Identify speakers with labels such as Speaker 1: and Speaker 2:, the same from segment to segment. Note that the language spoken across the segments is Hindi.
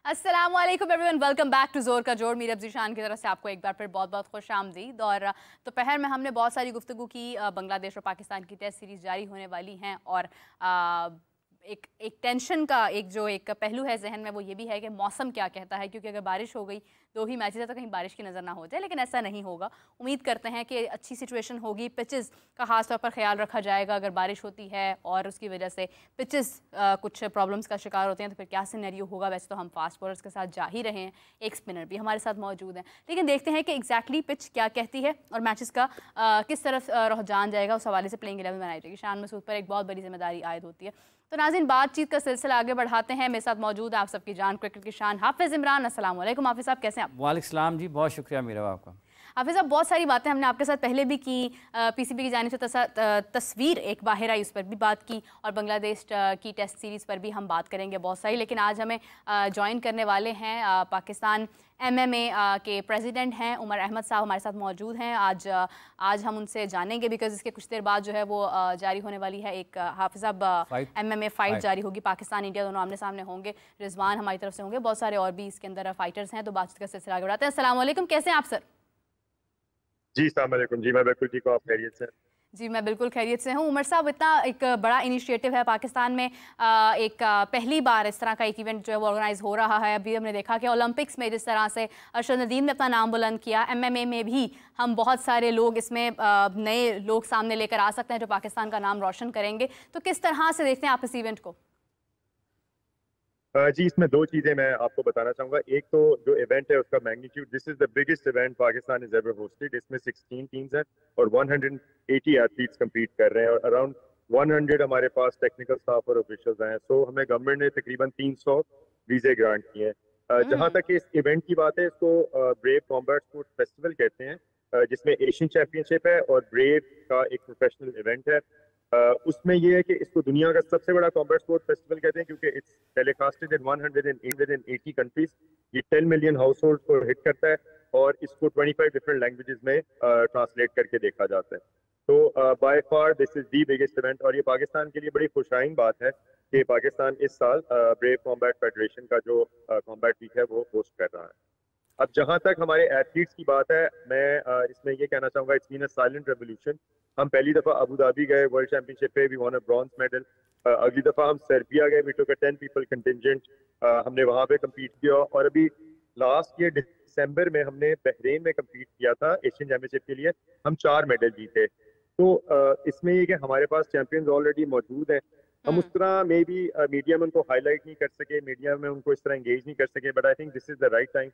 Speaker 1: अस्सलामुअलैकुम एवरीवन, वेलकम बैक टू जोर का जोर। मीर अब्जीशान की तरफ से आपको एक बार फिर बहुत बहुत खुश आमदीद। और दोपहर में हमने बहुत सारी गुफ्तगू की बांग्लादेश और पाकिस्तान की टेस्ट सीरीज़ जारी होने वाली हैं और एक टेंशन का एक पहलू है जहन में, वो ये भी है कि मौसम क्या कहता है, क्योंकि अगर बारिश हो गई 2 ही मैचेस है तो कहीं बारिश की नज़र ना हो जाए, लेकिन ऐसा नहीं होगा। उम्मीद करते हैं कि अच्छी सिचुएशन होगी, पिचेस का खास तौर पर ख्याल रखा जाएगा। अगर बारिश होती है और उसकी वजह से पिचेस कुछ प्रॉब्लम्स का शिकार होते हैं तो फिर क्या सिनेरियो होगा। वैसे तो हम फास्ट बॉलर्स के साथ जा ही रहे हैं, एक स्पिनर भी हमारे साथ मौजूद हैं, लेकिन देखते हैं कि एग्जैक्टली पिच क्या कहती है और मैचेस का किस तरफ रुझान जाएगा। उस हवाले से प्लेइंग 11 बनाई जाएगी। शान मसूद पर एक बहुत बड़ी जिम्मेदारी आयद होती है। तो नाज़रीन, बातचीत का सिलसिला आगे बढ़ाते हैं। मेरे साथ मौजूद है आप सबकी जान क्रिकेट की शान हाफिज़ इमरान। अस्सलाम वालेकुम हाफिज़ साहब, कैसे हैं आप?
Speaker 2: वालेकुम सलाम जी, बहुत शुक्रिया मेरा आपका।
Speaker 1: हाफिज़ साहब, बहुत सारी बातें हमने आपके साथ पहले भी की। पीसीबी की जानिब से तस्वीर एक बाहर आई, उस पर भी बात की, और बांग्लादेश की टेस्ट सीरीज़ पर भी हम बात करेंगे बहुत सारी। लेकिन आज हमें ज्वाइन करने वाले हैं पाकिस्तान MMA के प्रेसिडेंट हैं उमर अहमद साहब, हमारे साथ मौजूद हैं। आज हम उनसे जानेंगे बिकॉज इसके कुछ देर बाद जो है वो जारी होने वाली है एक हाफिज़ साहब MMA फ़ाइट जारी होगी। पाकिस्तान इंडिया दोनों आमने सामने होंगे। रिजवान हमारी तरफ से होंगे, बहुत सारे और भी इसके अंदर फ़ाइटर्स हैं। तो बातचीत का सिलसिला आगे बढ़ाते हैं। अस्सलाम वालेकुम, कैसे हैं आप सर?
Speaker 3: जी अस्सलाम वालेकुम। जी मैं बिल्कुल ठीक हूँ, आप खैरियत से?
Speaker 1: जी मैं बिल्कुल खैरियत से हूँ। उमर साहब, इतना एक बड़ा इनिशिएटिव है पाकिस्तान में, पहली बार इस तरह का एक इवेंट जो है वो ऑर्गेनाइज हो रहा है। अभी हमने देखा कि ओलंपिक्स में जिस तरह से अरशद नदीम ने अपना नाम बुलंद किया, MMA में भी हम बहुत सारे लोग इसमें नए लोग सामने लेकर आ सकते हैं जो पाकिस्तान का नाम रोशन करेंगे। तो किस तरह से देखते हैं आप इस इवेंट को?
Speaker 3: जी इसमें दो चीज़ें मैं आपको बताना चाहूँगा। एक तो जो इवेंट है उसका magnitude, this is the biggest event Pakistan is ever hosted. इसमें 16 टीम्स हैं और 180 एथलीट्स compete कर रहे हैं और अराउंड 100 हमारे पास टेक्निकल स्टाफ और ऑफिशियल्स हैं। सो हमें गवर्नमेंट ने तकरीबन 300 वीजे ग्रांट किए हैं। जहाँ तक इस इवेंट की बात है, इसको ब्रेव कॉम्बैट स्पोर्ट्स फेस्टिवल कहते हैं, जिसमें एशियन चैंपियनशिप है और ब्रेव का एक प्रोफेशनल इवेंट है। उसमें ये है कि इसको दुनिया का सबसे बड़ा कॉम्बैट स्पोर्ट फेस्टिवल कहते हैं क्योंकि इट्स टेलीकास्टेड इन 180 कंट्रीज। ये 10 मिलियन हाउस होल्ड को हिट करता है और इसको 25 डिफरेंट लैंग्वेजेस में ट्रांसलेट करके देखा जाता है। तो by far this is the biggest event और ये पाकिस्तान के लिए बड़ी खुशाइन बात है कि पाकिस्तान इस साल ब्रेव कॉम्बैट फेडरेशन का जो कॉम्बैट वीक है वो होस्ट कर रहा है। अब जहां तक हमारे एथलीट्स की बात है, मैं इसमें ये कहना चाहूंगा, it's been a silent revolution. हम पहली दफा अबू धाबी गए वर्ल्ड चैंपियनशिप पे, we won a bronze medal. अगली दफा हम सर्बिया गए, we took a 10 people contingent, हमने वहां पे कम्पीट किया। और अभी लास्ट ईयर दिसंबर में हमने बहरीन में कम्पीट किया था एशियन चैंपियनशिप के लिए, हम 4 मेडल जीते। तो इसमें ये कि हमारे पास चैंपियंस ऑलरेडी मौजूद हैं। हम उस तरह मे बी मीडिया में उनको हाईलाइट नहीं कर सके, मीडिया में उनको इस तरह एंगेज नहीं कर सके, but I think this is the right time.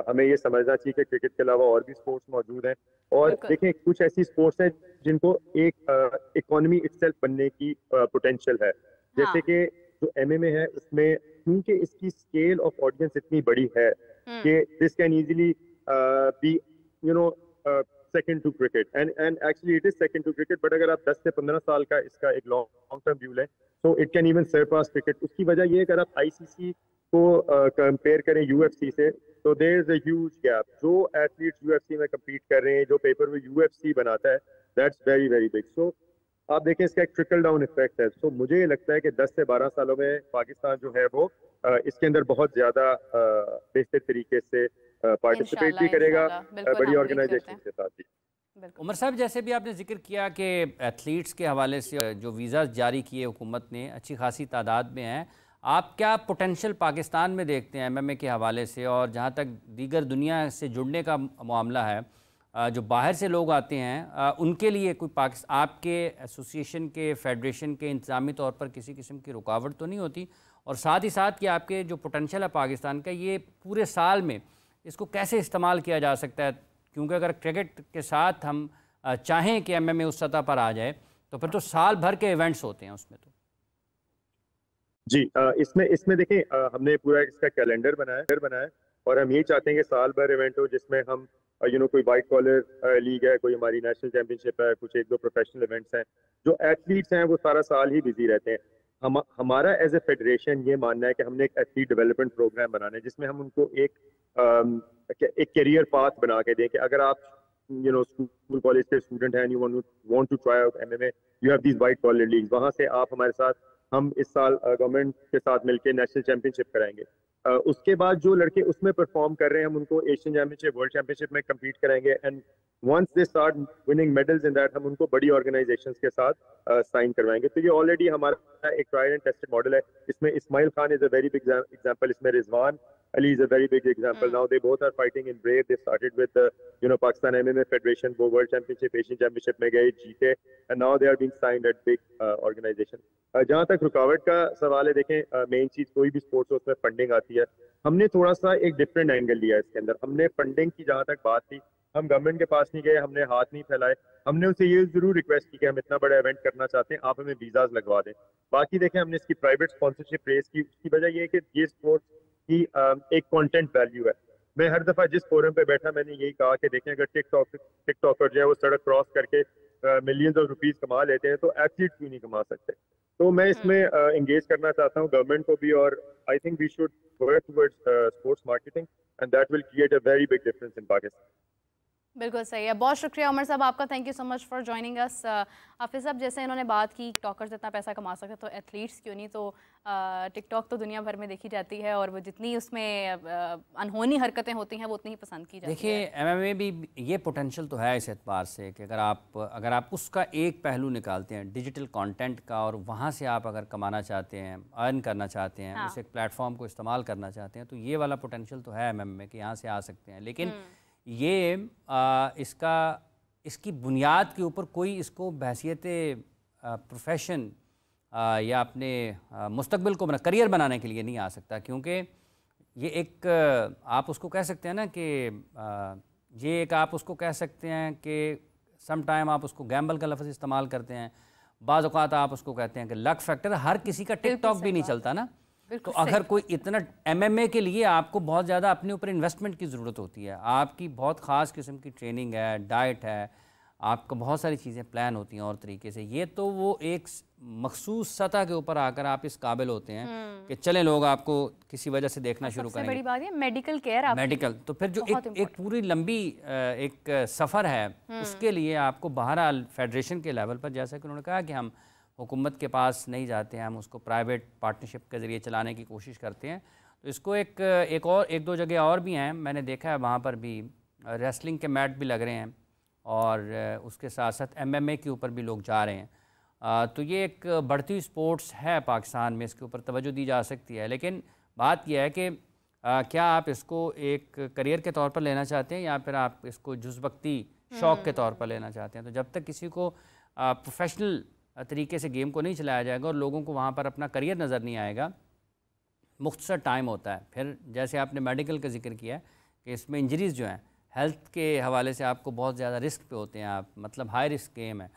Speaker 3: हमें ये समझना चाहिए कि क्रिकेट के अलावा और भी स्पोर्ट्स मौजूद हैं। और देखें, कुछ ऐसी स्पोर्ट्स हैं जिनको एक इकोनॉमी इटसेल्फ बनने की पोटेंशियल है। जैसे कि जो MMA है, उसमें क्योंकि इसकी स्केल ऑफ ऑडियंस इतनी बड़ी है कि this can easily be you know second to cricket and actually it is second to cricket. But अगर आप 10 से 15 साल का इसका एक लॉन्ग टर्म व्यू लें तो it can even surpass cricket. उसकी वजह ये है कि अगर आप ICC को कंपेयर करें UFC से, तो there is a huge gap. जो एथलीट्स UFC में कम्पीट कर रहे हैं, जो पेपर में UFC बनाता है, that's very very big. So आप देखें, इसका एक ट्रिकल डाउन इफेक्ट है। सो मुझे लगता है कि 10 से 12 सालों में पाकिस्तान जो है वो इसके अंदर बहुत ज्यादा बेहतर तरीके से पार्टिसिपेट भी करेगा बड़ी ऑर्गेनाइजेशन के साथ भी।
Speaker 2: उमर साहब, जैसे भी आपने जिक्र किया कि एथलीट्स के हवाले से जो वीज़ा जारी किए हुकूमत ने अच्छी खासी तादाद में हैं, आप क्या पोटेंशियल पाकिस्तान में देखते हैं MMA के हवाले से? और जहाँ तक दीगर दुनिया से जुड़ने का मामला है, जो बाहर से लोग आते हैं उनके लिए कोई आपके एसोसिएशन के, फेडरेशन के इंतज़ामी तौर पर किसी किस्म की रुकावट तो नहीं होती? और साथ ही साथ कि आपके जो पोटेंशियल है पाकिस्तान का, ये पूरे साल में इसको कैसे इस्तेमाल किया जा सकता है? क्योंकि अगर क्रिकेट के साथ हम चाहें कि MMA उस सतह पर आ जाए तो फिर तो साल भर के इवेंट्स होते हैं उसमें। तो
Speaker 3: जी इसमें देखें, हमने पूरा इसका कैलेंडर बनाया और हम ये चाहते हैं कि साल भर इवेंट हो जिसमें हम कोई वाइट कॉलर लीग है, कोई हमारी नेशनल चैंपियनशिप है, कुछ 1-2 प्रोफेशनल इवेंट्स हैं। जो एथलीट्स हैं वो सारा साल ही बिजी रहते हैं। हमारा एज ए फेडरेशन ये मानना है कि हमने एक एथलीट डेवलपमेंट प्रोग्राम बनाना है जिसमें हम उनको एक करियर पाथ बना के दें कि अगर आप स्कूल कॉलेज के स्टूडेंट हैं, you want to try out MMA, you have these white collar leagues. वहां से आप हमारे साथ हम इस साल गवर्नमेंट के साथ मिलकर नेशनल चैंपियनशिप कराएंगे। उसके बाद जो लड़के उसमें परफॉर्म कर रहे हैं हम उनको एशियन चैंपियनशिप, वर्ल्ड चैंपियनशिप में कम्पीट कराएंगे। And once they start winning medals in that, हम उनको बड़ी ऑर्गेनाइजेशंस के साथ साइन करवाएंगे। तो ये ऑलरेडी हमारा एक ट्राइड एंड टेस्टेड मॉडल है। इसमें Ismail Khan is a very big example, इसमें Rizwan Ali is a very big example. Now they both are fighting in Brave. They started with Pakistan MMA Federation, वो World Championship, Asian Championship में गए, जीते, and now they are being signed at big organization. जहाँ तक रुकावट का सवाल है, देखें मेन चीज कोई भी स्पोर्ट्स हो उसमें फंडिंग आती है। हमने थोड़ा सा एक डिफरेंट एंगल लिया है इसके अंदर। हमने फंडिंग की जहाँ तक बात थी, हम गवर्नमेंट के पास नहीं गए, हमने हाथ नहीं फैलाए। हमने उनसे ये जरूर रिक्वेस्ट की कि हम इतना बड़ा इवेंट करना चाहते हैं, आप हमें वीजाज लगवा दें। बाकी देखें हमने इसकी प्राइवेट स्पॉन्सरशिप रेस की, उसकी वजह ये है कि ये स्पोर्ट्स की एक कंटेंट वैल्यू है। मैं हर दफा जिस फोरम पे बैठा मैंने यही कहा कि देखें अगर टिकटॉकर जो है वो सड़क क्रॉस करके मिलियंस ऑफ रुपीस कमा लेते हैं तो एथलीट क्यों नहीं कमा सकते। तो मैं इसमें एंगेज करना चाहता हूँ गवर्नमेंट को भी, और I think we should work towards sports marketing and that will create a very big difference in Pakistan.
Speaker 1: बिल्कुल सही है। बहुत शुक्रिया उमर साहब आपका, thank you so much for joining us. Hafiz साहब, जैसे इन्होंने बात की टॉकर्स इतना पैसा कमा सकते तो एथलीट्स क्यों नहीं। तो टिकटॉक तो दुनिया भर में देखी जाती है और वो जितनी उसमें अनहोनी हरकतें होती हैं वो उतनी ही पसंद की जाती है।
Speaker 2: देखिए MMA भी ये पोटेंशियल तो है इस एतबार से कि अगर आप उसका एक पहलू निकालते हैं डिजिटल कंटेंट का और वहाँ से आप अगर कमाना चाहते हैं, अर्न करना चाहते हैं, उस एक प्लेटफॉर्म को इस्तेमाल करना चाहते हैं, तो ये वाला पोटेंशियल तो है MMA के, यहाँ से आ सकते हैं। लेकिन ये इसकी बुनियाद के ऊपर कोई इसको बहैसियत प्रोफेशन या अपने मुस्तकबिल को करियर बनाने के लिए नहीं आ सकता, क्योंकि ये एक आप उसको कह सकते हैं ना कि ये एक आप उसको कह सकते हैं कि सम टाइम आप उसको गैम्बल का लफ्ज़ इस्तेमाल करते हैं, बाज़ औक़ात आप उसको कहते हैं कि लक फैक्टर। हर किसी का टिकटॉक भी नहीं चलता ना, तो अगर कोई इतना MMA के लिए आपको बहुत ज़्यादा अपने ऊपर इन्वेस्टमेंट की ज़रूरत होती है, आपकी बहुत ख़ास किस्म की ट्रेनिंग है, डाइट है, आपको बहुत सारी चीज़ें प्लान होती हैं और तरीके से। ये तो वो एक मखसूस सतह के ऊपर आकर आप इस काबिल होते हैं कि चलें लोग आपको किसी वजह से देखना शुरू करेंगे।
Speaker 1: बड़ी बात है मेडिकल केयर,
Speaker 2: मेडिकल तो फिर जो एक पूरी लंबी एक सफ़र है, उसके लिए आपको बहरहाल फेडरेशन के लेवल पर, जैसा कि उन्होंने कहा कि हम हुकूमत के पास नहीं जाते हैं, हम उसको प्राइवेट पार्टनरशिप के ज़रिए चलाने की कोशिश करते हैं। तो इसको एक दो जगह और भी हैं, मैंने देखा है वहाँ पर भी रेसलिंग के मैट भी लग रहे हैं और उसके साथ साथ MMA के ऊपर भी लोग जा रहे हैं। तो ये एक बढ़ती हुई स्पोर्ट्स है पाकिस्तान में, इसके ऊपर तवज्जो दी जा सकती है। लेकिन बात यह है कि क्या आप इसको एक करियर के तौर पर लेना चाहते हैं या फिर आप इसको जुज़वक्ती शौक़ के तौर पर लेना चाहते हैं। तो जब तक किसी को प्रोफेशनल तरीके से गेम को नहीं चलाया जाएगा और लोगों को वहाँ पर अपना करियर नज़र नहीं आएगा, मुख्तसर टाइम होता है। फिर जैसे आपने मेडिकल का जिक्र किया है कि इसमें इंजरीज़ जो हैं हेल्थ के हवाले से आपको बहुत ज़्यादा रिस्क पे होते हैं आप, मतलब हाई रिस्क गेम है,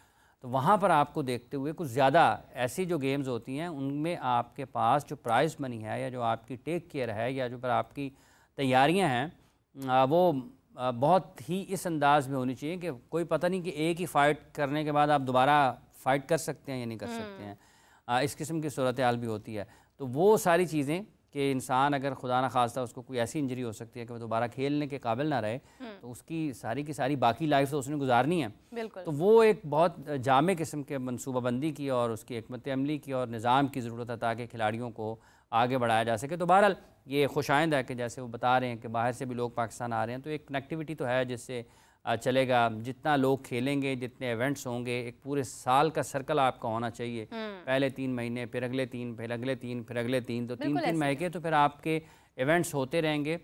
Speaker 2: तो वहाँ पर आपको देखते हुए कुछ ज़्यादा ऐसी जो गेम्स होती हैं उनमें आपके पास जो प्राइज़ मनी है या जो आपकी टेक केयर है या जो पर आपकी तैयारियाँ हैं वो बहुत ही इस अंदाज में होनी चाहिए कि कोई पता नहीं कि एक ही फ़ाइट करने के बाद आप दोबारा फ़ाइट कर सकते हैं या नहीं कर सकते हैं। इस किस्म की सूरत हाल भी होती है। तो वो सारी चीज़ें कि इंसान अगर खुदा न खास्ता उसको कोई ऐसी इंजरी हो सकती है कि वो दोबारा खेलने के काबिल ना रहे, तो उसकी सारी की सारी बाकी लाइफ तो उसने गुजारनी है। तो वो एक बहुत जामे किस्म के मनसूबाबंदी की और उसकी हिकमत अमली की और निज़ाम की ज़रूरत है ताकि खिलाड़ियों को आगे बढ़ाया जा सके। तो बहरहाल ये खुशाइंद है कि जैसे वो बता रहे हैं कि बाहर से भी लोग पाकिस्तान आ रहे हैं, तो एक कनेक्टिविटी तो है जिससे चलेगा। जितना लोग खेलेंगे, जितने इवेंट्स होंगे, एक पूरे साल का सर्कल आपका होना चाहिए। पहले 3 महीने, फिर अगले 3, फिर अगले 3, फिर अगले 3, तो 3-3 महीने के तो फिर आपके इवेंट्स होते रहेंगे,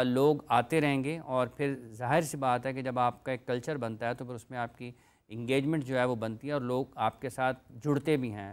Speaker 2: लोग आते रहेंगे और फिर जाहिर सी बात है कि जब आपका एक कल्चर बनता है तो फिर उसमें आपकी इंगेजमेंट जो है वो बनती है और लोग आपके साथ जुड़ते भी हैं।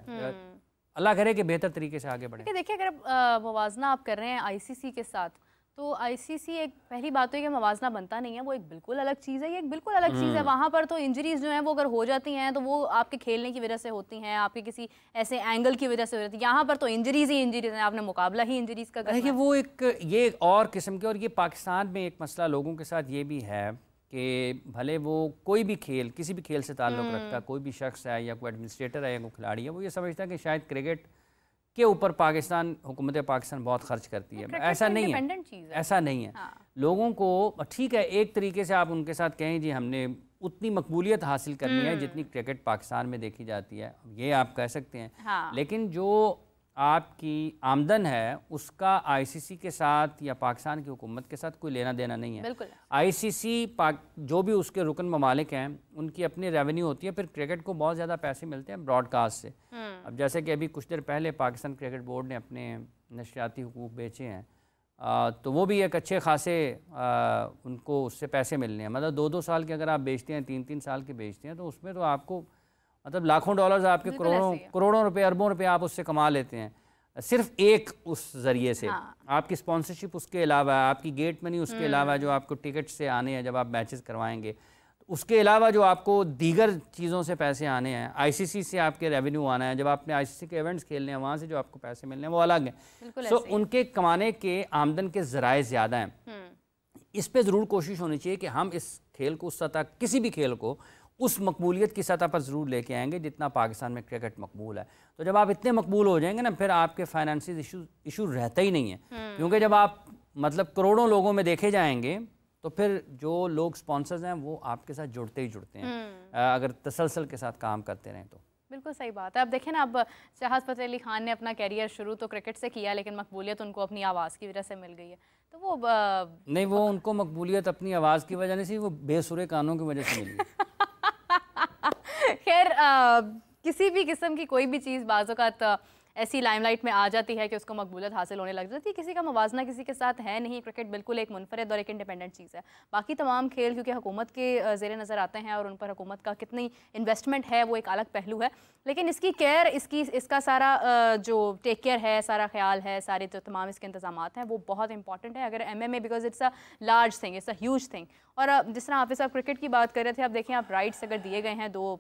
Speaker 2: अल्लाह करे कि बेहतर तरीके से आगे बढ़े।
Speaker 1: देखिए अगर मुवाजना आप कर रहे हैं ICC के साथ, तो ICC एक पहली बात तो है कि मवाजना बनता नहीं है, वो एक बिल्कुल अलग चीज़ है। ये एक बिल्कुल अलग चीज़ है। वहाँ पर तो इंजरीज़ जो हैं वो अगर हो जाती हैं तो वो आपके खेलने की वजह से होती हैं, आपके किसी ऐसे एंगल की वजह से हो जाती है। यहाँ पर तो इंजरीज़ ही इंजरीज़ हैं, आपने मुकाबला ही इंजरीज़ का
Speaker 2: देखिए वो ये और किस्म के, और ये पाकिस्तान में एक मसला लोगों के साथ ये भी है कि भले वो कोई भी खेल, किसी भी खेल से ताल्लुक़ रखता है, कोई भी शख्स है या कोई एडमिनिस्ट्रेटर है या कोई खिलाड़ी है, वो ये समझता है कि शायद क्रिकेट के ऊपर पाकिस्तान, हुकूमत पाकिस्तान बहुत खर्च करती है। ऐसा नहीं है, ऐसा नहीं है। लोगों को ठीक है, एक तरीके से आप उनके साथ कहें जी हमने उतनी मकबूलियत हासिल करनी है जितनी क्रिकेट पाकिस्तान में देखी जाती है, ये आप कह सकते हैं। लेकिन जो आपकी आमदन है उसका आईसीसी के साथ या पाकिस्तान की हुकूमत के साथ कोई लेना देना नहीं है। आईसीसी जो भी उसके रुकन ममालिक हैं उनकी अपनी रेवेन्यू होती है, फिर क्रिकेट को बहुत ज़्यादा पैसे मिलते हैं ब्रॉडकास्ट से। अब जैसे कि अभी कुछ देर पहले पाकिस्तान क्रिकेट बोर्ड ने अपने नशरियाती हुकूक बेचे हैं, तो वो भी एक अच्छे खासे उनको उससे पैसे मिलने हैं। मतलब 2-2 साल के अगर आप बेचते हैं, 3-3 साल के बेचते हैं, तो उसमें तो आपको मतलब लाखों डॉलर्स, आपके करोड़ों रुपए, अरबों रुपए आप उससे कमा लेते हैं सिर्फ एक उस ज़रिए से। आपकी स्पॉन्सरशिप उसके अलावा, आपकी गेट मनी उसके अलावा, जो आपको टिकट से आने हैं जब आप मैचेस करवाएंगे, उसके अलावा जो आपको दीगर चीज़ों से पैसे आने हैं, आईसीसी से आपके रेवेन्यू आना है, जब आपने आईसीसी के इवेंट्स खेलने हैं वहाँ से जो आपको पैसे मिलने हैं वो अलग हैं। सो उनके कमाने के आमदन के ज़राए ज़्यादा हैं। इस पर ज़रूर कोशिश होनी चाहिए कि हम इस खेल को उस सतह, किसी भी खेल को उस मकबूलियत की सतह पर ज़रूर लेके आएंगे जितना पाकिस्तान में क्रिकेट मकबूल है। तो जब आप इतने मकबूल हो जाएंगे ना, फिर आपके फाइनेंशियल इशू रहता ही नहीं है। क्योंकि जब आप मतलब करोड़ों लोगों में देखे जाएंगे तो फिर जो लोग स्पॉन्सर्स हैं वो आपके साथ जुड़ते ही जुड़ते हैं, अगर तसलसल के साथ काम करते रहें तो।
Speaker 1: बिल्कुल सही बात है। अब देखें ना, अब शहबाज फतेह अली खान ने अपना कैरियर शुरू तो क्रिकेट से किया, लेकिन मकबूलियत उनको अपनी आवाज़ की वजह से मिल गई है। तो वो
Speaker 2: नहीं, वो उनको मकबूलियत अपनी आवाज़ की वजह नहीं, वो बेसुरे कानों की वजह से मिली।
Speaker 1: खैर, किसी भी किस्म की कोई भी चीज़ बाज़ औक़ात ऐसी लाइमलाइट में आ जाती है कि उसको मकबूलियत हासिल होने लग जाती है। किसी का मवाजना किसी के साथ है नहीं। क्रिकेट बिल्कुल एक मुनफरद और एक इंडिपेंडेंट चीज़ है। बाकी तमाम खेल क्योंकि हुकूमत के ज़ेरे नज़र आते हैं और उन पर हुकूमत का कितनी इन्वेस्टमेंट है वो एक अलग पहलू है। लेकिन इसकी केयर, इसका सारा जो टेक केयर है, सारा ख्याल है, सारे जो तमाम इसके इंतजामात हैं वो बहुत इंपॉर्टेंट है। अगर MMA because it's a large thing, it's a huge thing. और जिस तरह हाफिज़ साहब क्रिकेट की बात कर रहे थे, अब देखें आप राइट्स अगर दिए गए हैं 2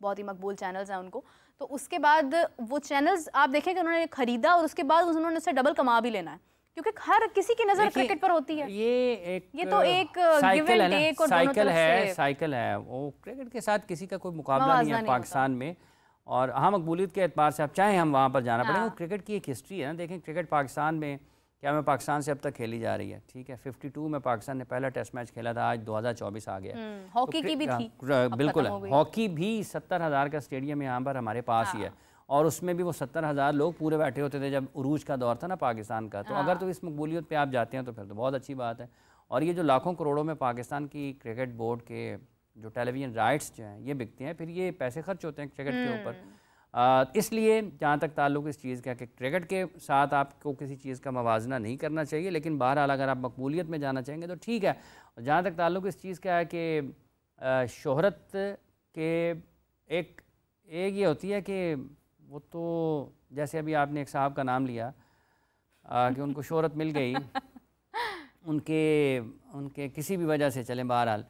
Speaker 1: बहुत ही मकबूल चैनल्स हैं उनको, तो उसके बाद वो चैनल्स आप देखें कि उन्होंने खरीदा और उसके बाद उन्होंने उससे डबल कमा भी लेना है, क्योंकि हर किसी की नज़र क्रिकेट पर होती है। ये तो एक गिव एंड टेक और
Speaker 2: साइकिल है। वो क्रिकेट के साथ किसी का कोई मुकाबला नहीं है पाकिस्तान में। और हाँ, मकबूलियत के एतबार से आप चाहें हम वहाँ पर जाना पड़ेगा। क्रिकेट की एक हिस्ट्री है ना। देखें क्रिकेट पाकिस्तान में क्या में पाकिस्तान से अब तक खेली जा रही है, ठीक है। 52 में पाकिस्तान ने पहला टेस्ट मैच खेला था, आज 2024 आ गया।
Speaker 1: हॉकी की भी थी,
Speaker 2: बिल्कुल है। हॉकी भी 70,000 का स्टेडियम यहाँ पर हमारे पास ही है, और उसमें भी वो 70,000 लोग पूरे बैठे होते थे जब उरूज का दौर था ना पाकिस्तान का। तो अगर तो इस मकबूलियत पे आप जाते हैं तो फिर तो बहुत अच्छी बात है। और ये जो लाखों करोड़ों में पाकिस्तान की क्रिकेट बोर्ड के जो टेलीविज़न राइट्स जो हैं ये बिकते हैं, फिर ये पैसे खर्च होते हैं क्रिकेट के ऊपर। इसलिए जहाँ तक ताल्लुक इस चीज़ का कि क्रिकेट के साथ आपको किसी चीज़ का मवाजना नहीं करना चाहिए, लेकिन बहरहाल अगर आप मकबूलियत में जाना चाहेंगे तो ठीक है। जहाँ तक ताल्लुक इस चीज़ का है कि शोहरत के एक ये होती है कि वो तो जैसे अभी आपने एक साहब का नाम लिया कि उनको शोहरत मिल गई उनके किसी भी वजह से, चलें बहरहाल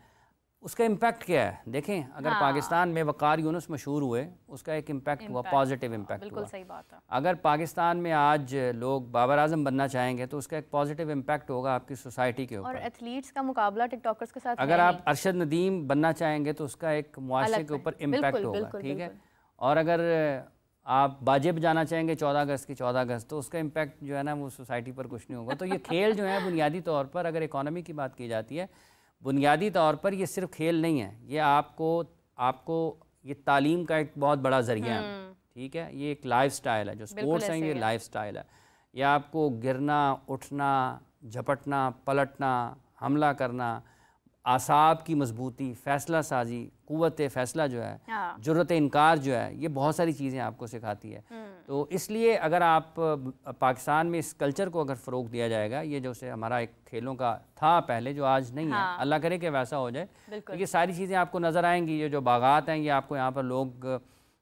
Speaker 2: उसका इम्पैक्ट क्या है। देखें अगर पाकिस्तान में वक़ार यूनुस मशहूर हुए, उसका एक इम्पैक्ट हुआ, पॉजिटिव इम्पैक्ट हुआ।
Speaker 1: सही बात है।
Speaker 2: अगर पाकिस्तान में आज लोग बाबर आजम बनना चाहेंगे तो उसका एक पॉजिटिव इम्पैक्ट होगा आपकी सोसाइटी के ऊपर।
Speaker 1: और एथलीट्स का मुकाबला टिकटॉकर्स के साथ,
Speaker 2: अगर आप अरशद नदीम बनना चाहेंगे तो उसका एक मुआशरे के ऊपर इम्पैक्ट होगा, ठीक है। और अगर आप बाजे बजाना चाहेंगे 14 अगस्त की 14 अगस्त, तो उसका इम्पैक्ट जो है ना वो सोसाइटी पर कुछ नहीं होगा। तो ये खेल जो है बुनियादी तौर पर, अगर इकॉनमी की बात की जाती है, बुनियादी तौर पर ये सिर्फ खेल नहीं है, ये आपको ये तालीम का एक बहुत बड़ा ज़रिया है, ठीक है। ये एक लाइफ स्टाइल है, जो स्पोर्ट्स हैं ये लाइफ स्टाइल है। ये आपको गिरना, उठना, झपटना, पलटना, हमला करना, आसाब की मजबूती, फ़ैसला साजी, क़ुव्वत फ़ैसला जो है, जुर्रत इनकार जो है, ये बहुत सारी चीज़ें आपको सिखाती है। तो इसलिए अगर आप पाकिस्तान में इस कल्चर को अगर फ़रोग़ दिया जाएगा, ये जो से हमारा एक खेलों का था पहले जो आज नहीं है, अल्लाह करे कि वैसा हो जाए, तो ये सारी चीज़ें आपको नज़र आएंगी। ये जो बागात हैं ये आपको यहाँ पर लोग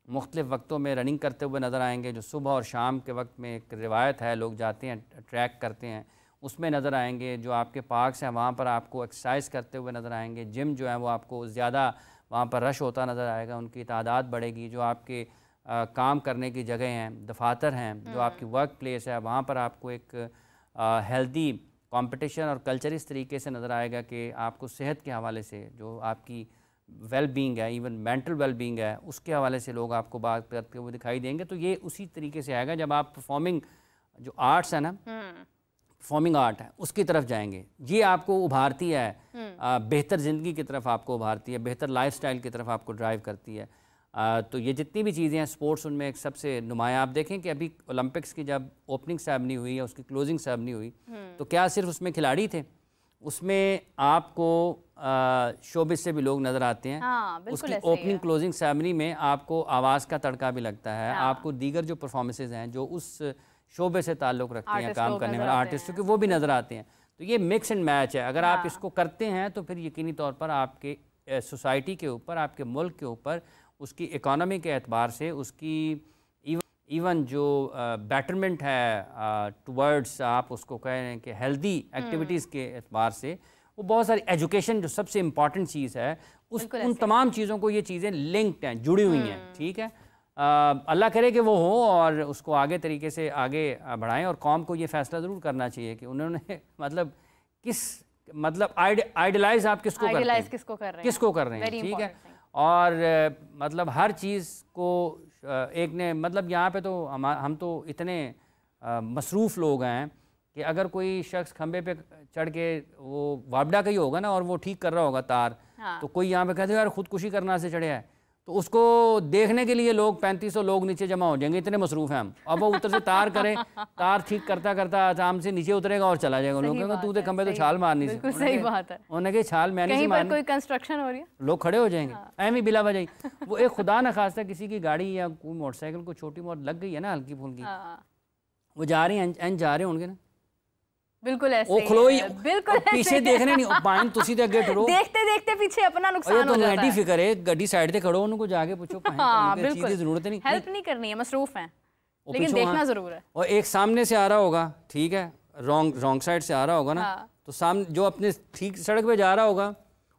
Speaker 2: मुख्तलिफ़ वक्तों में रनिंग करते हुए नज़र आएंगे। जो सुबह और शाम के वक्त में एक रिवायत है, लोग जाते हैं ट्रैक करते हैं, उसमें नज़र आएंगे। जो आपके पार्क्स हैं वहाँ पर आपको एक्सरसाइज करते हुए नज़र आएंगे। जिम जो है वो आपको ज़्यादा वहाँ पर रश होता नज़र आएगा, उनकी तादाद बढ़ेगी। जो आपके काम करने की जगह हैं, दफातर हैं, जो आपकी वर्क प्लेस है, वहाँ पर आपको एक हेल्दी कंपटीशन और कल्चर इस तरीके से नज़र आएगा कि आपको सेहत के हवाले से जो आपकी वेल बींग है, इवन मेंटल वेल बींग है, उसके हवाले से लोग आपको बात करते हुए दिखाई देंगे। तो ये उसी तरीके से आएगा जब आप परफॉर्मिंग जो आर्ट्स है ना, परफॉर्मिंग आर्ट है, उसकी तरफ जाएंगे। ये आपको उभारती है, बेहतर ज़िंदगी की तरफ आपको उभारती है, बेहतर लाइफस्टाइल की तरफ आपको ड्राइव करती है। तो ये जितनी भी चीज़ें हैं स्पोर्ट्स, उनमें एक सबसे नुमाया। आप देखें कि अभी ओलंपिक्स की जब ओपनिंग सेरेमनी हुई या उसकी क्लोजिंग सेरेमनी हुई, तो क्या सिर्फ उसमें खिलाड़ी थे? उसमें आपको शोबिस से भी लोग नज़र आते हैं। उसकी ओपनिंग क्लोजिंग सेरेमनी में आपको आवाज़ का तड़का भी लगता है, आपको दीगर जो परफॉर्मेंसेज हैं जो उस शोबे से ताल्लुक़ रखते हैं, काम करने वाले आर्टिस्टों के, वो भी नज़र आते हैं। तो ये मिक्स एंड मैच है। अगर आप इसको करते हैं तो फिर यकीनी तौर पर आपके सोसाइटी के ऊपर, आपके मुल्क के ऊपर, उसकी इकॉनमी के एतबार से, उसकी इवन जो बेटरमेंट है टुवर्ड्स, आप उसको कह रहे हैं कि हेल्दी एक्टिविटीज़ के एतबार से, वो बहुत सारी एजुकेशन जो सबसे इम्पॉर्टेंट चीज़ है, उन तमाम चीज़ों को ये चीज़ें लिंक्ड हैं, जुड़ी हुई हैं। ठीक है, अल्लाह करे कि वो हो और उसको आगे तरीके से आगे बढ़ाएं। और कौम को ये फ़ैसला ज़रूर करना चाहिए कि उन्होंने मतलब आइडलाइज आप किसको कर रहे हैं, ठीक है। और मतलब हर चीज़ को एक ने, मतलब यहाँ पे तो हम तो इतने मसरूफ़ लोग हैं कि अगर कोई शख्स खंबे पे चढ़ के, वो वापडा का ही होगा ना और वो ठीक कर रहा होगा तार, तो कोई यहाँ पे कहते हैं यार खुदकुशी करना से चढ़े है, तो उसको देखने के लिए लोग 3500 लोग नीचे जमा हो जाएंगे, इतने मसरूफ़ हैं हम। अब वो ऊपर से तार करे, तार ठीक करता करता आराम से नीचे उतरेगा और चला जाएगा। लोग कहेंगे तू तो खंबे तो छाल मारनी से,
Speaker 1: सही बात है।
Speaker 2: उन्होंने कहा छाल मैंने से मारनी,
Speaker 1: कोई कंस्ट्रक्शन हो रही है,
Speaker 2: लोग खड़े हो जाएंगे ऐमी बिला वजह। वो एक खुदा न खास्ता किसी की गाड़ी या कोई मोटरसाइकिल को छोटी मोट लग गई है ना, हल्की फुल्की, वो जा रही हैं, जा रहे होंगे ना,
Speaker 1: बिल्कुल ऐसे
Speaker 2: वो खलोई,
Speaker 1: बिल्कुल
Speaker 2: पीछे देखने नहीं पाइन, तुसी ते अगे ठहरो,
Speaker 1: देखते देखते पीछे अपना नुकसान हो जाता है।
Speaker 2: फिक्र है गड्डी साइड ते खड़ो, उनको जाके पूछो, चीज की जरूरत नहीं,
Speaker 1: हेल्प नहीं करनी है, मसरूफ हैं, लेकिन देखना जरूर है।
Speaker 2: और एक सामने से आ रहा होगा, ठीक है, रॉन्ग साइड से आ रहा होगा ना, तो सामने जो अपने ठीक सड़क पे जा रहा होगा,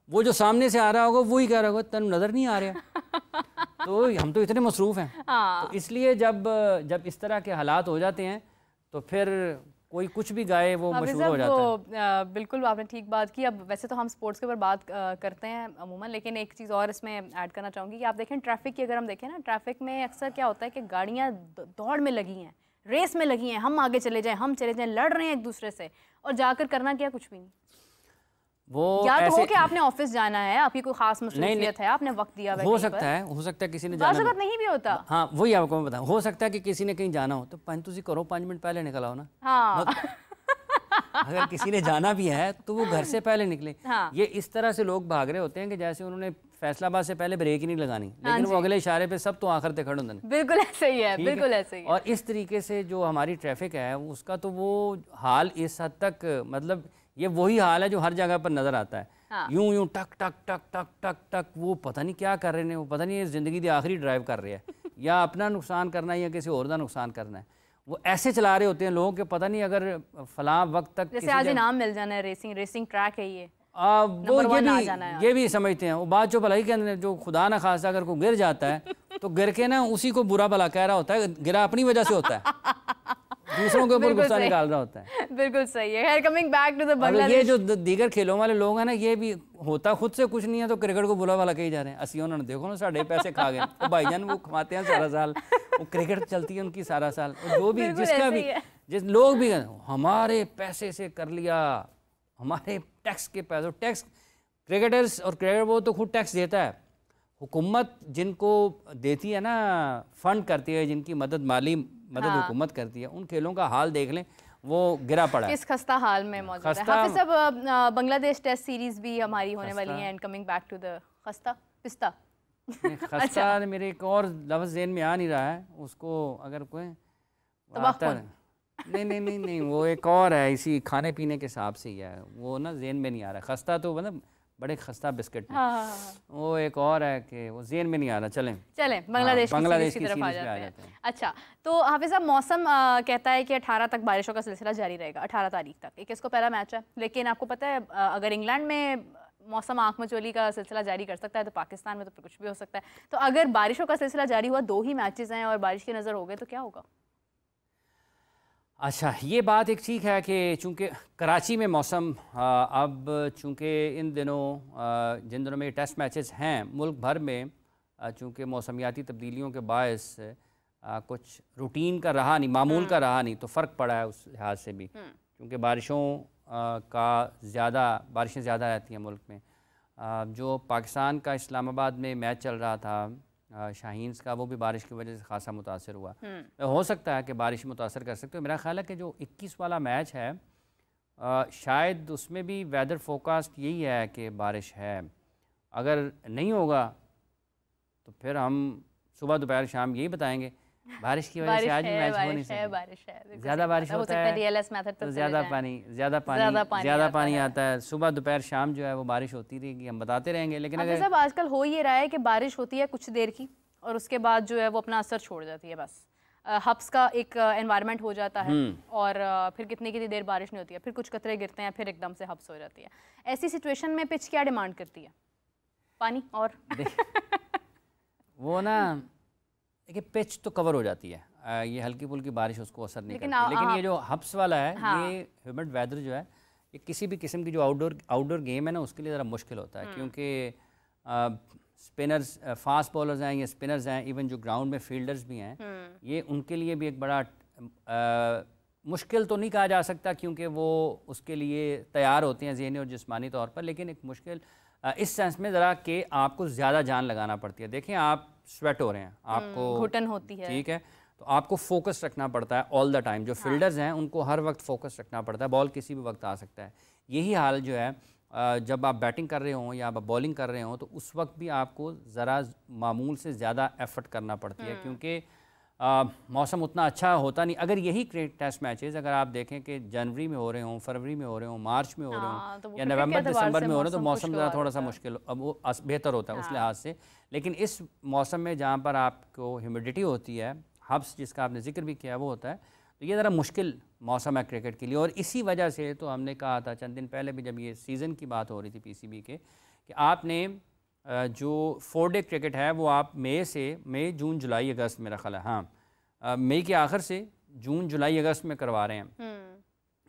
Speaker 2: वो जो सामने से आ रहा होगा वही कह रहा होगा तन नजर नहीं आ रहा। तो हम तो इतने मसरूफ हैं। तो इसलिए जब इस तरह के हालात हो जाते हैं तो फिर कोई कुछ भी गाए वो मशहूर हो जाता है।
Speaker 1: बिल्कुल आपने ठीक बात की। अब वैसे तो हम स्पोर्ट्स के ऊपर बात करते हैं अमूमन, लेकिन एक चीज़ और इसमें ऐड करना चाहूँगी कि आप देखें ट्रैफिक की, अगर हम देखें ना, ट्रैफिक में अक्सर क्या होता है कि गाड़ियाँ दौड़ में लगी हैं, रेस में लगी हैं, हम आगे चले जाएं, हम चले जाएं, लड़ रहे हैं एक दूसरे से, और जाकर करना क्या, कुछ भी नहीं।
Speaker 2: वो
Speaker 1: या तो हो कि आपने ऑफिस जाना है, आपकी कोई खास मसरूफियत है, आपने वक्त दिया,
Speaker 2: हो सकता है किसी ने जाना,
Speaker 1: नहीं भी होता।
Speaker 2: हाँ वही आपको मैं बताऊं, हो सकता है कि किसी ने कहीं जाना हो तो तुसी करो 5 मिनट पहले निकल आओ ना।
Speaker 1: हाँ।
Speaker 2: अगर किसी ने जाना भी है तो वो घर से पहले निकले।
Speaker 1: हाँ।
Speaker 2: ये इस तरह से लोग भाग रहे होते हैं कि जैसे उन्होंने फैसलाबाद से पहले ब्रेक ही नहीं लगानी, लेकिन वो अगले इशारे पे सब तो आखिर तक खड़े होंगे।
Speaker 1: बिल्कुल ऐसे ही है, बिल्कुल ऐसे ही है।
Speaker 2: और इस तरीके से जो हमारी ट्रैफिक है उसका तो वो हाल इस हद तक, मतलब ये वही हाल है जो हर जगह पर नजर आता है। हाँ। यूं टक टक टक टक टक टक, वो पता नहीं क्या कर रहे हैं, वो पता नहीं जिंदगी की आखिरी ड्राइव कर रहे हैं या अपना नुकसान करना है या किसी और का नुकसान करना है। वो ऐसे चला रहे होते हैं लोगों के, पता नहीं अगर फलां वक्त तक
Speaker 1: जैसे आज नाम मिल जाना है, रेसिंग ट्रैक है ये,
Speaker 2: वो ये भी समझते हैं। वो बात जो भलाई के अंदर, जो खुदा न खासा अगर कोई गिर जाता है तो गिर के ना उसी को बुरा भला कह रहा होता है, गिरा अपनी वजह से होता है, दूसरों के ऊपर गुस्सा निकाल रहा होता है।
Speaker 1: बिल्कुल सही है। Coming back to the Bangladesh,
Speaker 2: ये जो दीगर खेलों वाले लोग हैं ना, ये भी होता खुद से कुछ नहीं है तो क्रिकेट को बुरा वाला कही जा रहे हैं। असी उन्होंने देखो ना साढ़े पैसे खा गए, तो भाईजान वो कमाते हैं सारा साल, वो क्रिकेट चलती है उनकी सारा साल, जो भी जिसका भी जिस लोग भी हमारे पैसे से कर लिया, हमारे टैक्स के पैसे, टैक्स क्रिकेटर्स और क्रिकेटर वो तो खुद टैक्स देता है। हुकूमत जिनको देती है ना, फंड करती है, जिनकी माली मदद हुकूमत करती है, उन खेलों का हाल देख लें, वो गिरा पड़ा है,
Speaker 1: किस खस्ता हाल में मौजूद है। हाफिज साहब, बांग्लादेश टेस्ट सीरीज भी हमारी होने वाली है, and coming back to the खस्ता पिस्ता।
Speaker 2: खस्ता मेरे एक और लफ्ज़ ज़हन में आ नहीं रहा है, उसको अगर कोई नहीं, वो एक और है, इसी खाने पीने के हिसाब से ही है, वो ना ज़हन में नहीं आ रहा। खस्ता तो मतलब बड़े खस्ता बिस्किट में। वो एक और है कि वो ज़हन में नहीं आ रहा। चलें बांग्लादेश की तरफ आ जाते हैं।
Speaker 1: अच्छा, तो हाफिज साहब, मौसम कहता है कि 18 तक बारिशों का सिलसिला जारी रहेगा, 18 तारीख तक। 21 को पहला मैच है, लेकिन आपको पता है अगर इंग्लैंड में मौसम आँख मचोली का सिलसिला जारी कर सकता है तो पाकिस्तान में तो कुछ भी हो सकता है। तो अगर बारिशों का सिलसिला जारी हुआ, 2 ही मैचेस हैं और बारिश की नज़र हो गए, तो क्या होगा?
Speaker 2: अच्छा, ये बात एक ठीक है कि चूँकि कराची में मौसम अब चूँकि इन दिनों जिन दिनों में टेस्ट मैचेस हैं मुल्क भर में, चूँकि मौसमियाती तब्दीलियों के बायस कुछ रूटीन का रहा नहीं, मामूल का रहा नहीं, तो फ़र्क पड़ा है उस लिहाज से भी, क्योंकि बारिशें ज़्यादा रहती हैं मुल्क में। जो पाकिस्तान का इस्लामाबाद में मैच चल रहा था शाहीन्स का, वो भी बारिश की वजह से खासा मुतासर हुआ। हो सकता है कि बारिश मुतासर कर सकते हो। मेरा ख्याल है कि जो 21 वाला मैच है शायद उसमें भी वेदर फोरकास्ट यही है कि बारिश है। अगर नहीं होगा तो फिर हम सुबह दोपहर शाम यही बताएंगे बारिश की वजह से आज भी मैच हो नहीं सकता। ज़्यादा बारिश होता है तो ज़्यादा पानी आता है। सुबह दोपहर शाम जो है वो बारिश होती रहेगी, हम बताते रहेंगे। लेकिन अगर
Speaker 1: सब आजकल हो ये रहा है कि बारिश होती है कुछ देर की और उसके बाद जो है वो अपना असर छोड़ जाती है, बस हब्स का एक एनवायरनमेंट हो जाता है और फिर कितनी देर बारिश नहीं होती है, फिर कुछ कतरे गिरते हैं, फिर एकदम से हब्स हो जाती है। ऐसी सिचुएशन में पिच क्या डिमांड करती है? पानी और
Speaker 2: वो ना देखिए पिच तो कवर हो जाती है, ये हल्की फुल्की बारिश उसको असर नहीं करती। लेकिन ये जो हब्स वाला है, ये ह्यूमिड वेदर जो है, ये किसी भी किस्म की जो आउटडोर गेम है ना उसके लिए ज़रा मुश्किल होता है, क्योंकि स्पिनर्स, फास्ट बॉलर्स हैं या स्पिनर्स हैं, इवन जो ग्राउंड में फील्डर्स भी हैं, ये उनके लिए भी एक बड़ा मुश्किल तो नहीं कहा जा सकता, क्योंकि वो उसके लिए तैयार होते हैं ज़हनी और जिस्मानी तौर पर, लेकिन एक मुश्किल इस सेंस में ज़रा कि आपको ज़्यादा जान लगाना पड़ती है। देखें, आप स्वेट हो रहे हैं, आपको
Speaker 1: घुटन होती है, ठीक है,
Speaker 2: तो आपको फोकस रखना पड़ता है ऑल द टाइम। जो फील्डर्स हैं उनको हर वक्त फोकस रखना पड़ता है, बॉल किसी भी वक्त आ सकता है। यही हाल जो है जब आप बैटिंग कर रहे हों या आप बॉलिंग कर रहे हों, तो उस वक्त भी आपको ज़रा मामूल से ज़्यादा एफर्ट करना पड़ती है, क्योंकि मौसम उतना अच्छा होता नहीं। अगर यही टेस्ट मैचेस अगर आप देखें कि जनवरी में हो रहे हों, फरवरी में हो रहे हों, मार्च में हो रहे हों, तो या नवंबर दिसंबर में हो रहे हो, तो मौसम ज़रा थोड़ा सा मुश्किल, अब वो बेहतर होता है उस लिहाज से। लेकिन इस मौसम में जहाँ पर आपको ह्यूमिडिटी होती है, हब्स जिसका आपने जिक्र भी किया वो होता है, तो ये ज़रा मुश्किल मौसम है क्रिकेट के लिए। और इसी वजह से तो हमने कहा था चंद दिन पहले भी, जब ये सीज़न की बात हो रही थी PCB के, कि आपने जो 4 डे क्रिकेट है वो आप मई जून जुलाई अगस्त, मेरा ख्याल है, हाँ, मई के आखिर से जून जुलाई अगस्त में करवा रहे हैं।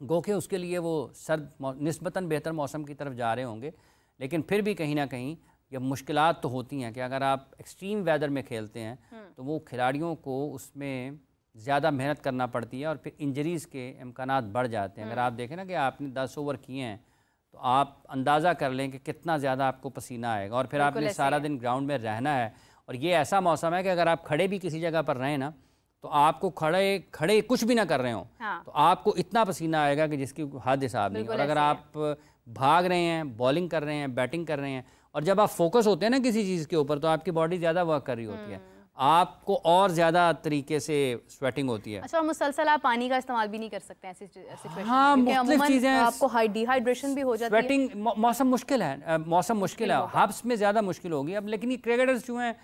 Speaker 2: गो के उसके लिए वो सर्द निस्बतन बेहतर मौसम की तरफ जा रहे होंगे, लेकिन फिर भी कहीं ना कहीं ये मुश्किलात तो होती हैं कि अगर आप एक्सट्रीम वेदर में खेलते हैं तो वो खिलाड़ियों को उसमें ज़्यादा मेहनत करना पड़ती है और फिर इंजरीज़ के इम्कानात बढ़ जाते हैं। अगर आप देखें ना कि आपने 10 ओवर किए हैं, तो आप अंदाज़ा कर लें कि कितना ज़्यादा आपको पसीना आएगा, और फिर आपने सारा दिन ग्राउंड में रहना है। और ये ऐसा मौसम है कि अगर आप खड़े भी किसी जगह पर रहें ना, तो आपको खड़े कुछ भी ना कर रहे हो, तो आपको इतना पसीना आएगा कि जिसकी हद हिसाब नहीं। और अगर आप भाग रहे हैं, बॉलिंग कर रहे हैं, बैटिंग कर रहे हैं, और जब आप फोकस होते हैं ना किसी चीज़ के ऊपर, तो आपकी बॉडी ज़्यादा वर्क कर रही होती है, आपको और ज़्यादा तरीके से स्वेटिंग होती है।
Speaker 1: अच्छा, और मुसलसल आप पानी का इस्तेमाल भी नहीं कर सकते ऐसी सिचुएशन में?
Speaker 2: हाँ, मुख्तलिफ चीज़ें,
Speaker 1: आपको डिहाइड्रेशन भी हो जाती है।
Speaker 2: स्वेटिंग मौसम मुश्किल है, हब्स में ज़्यादा मुश्किल होगी अब। लेकिन ये क्रिकेटर्स जो हैं,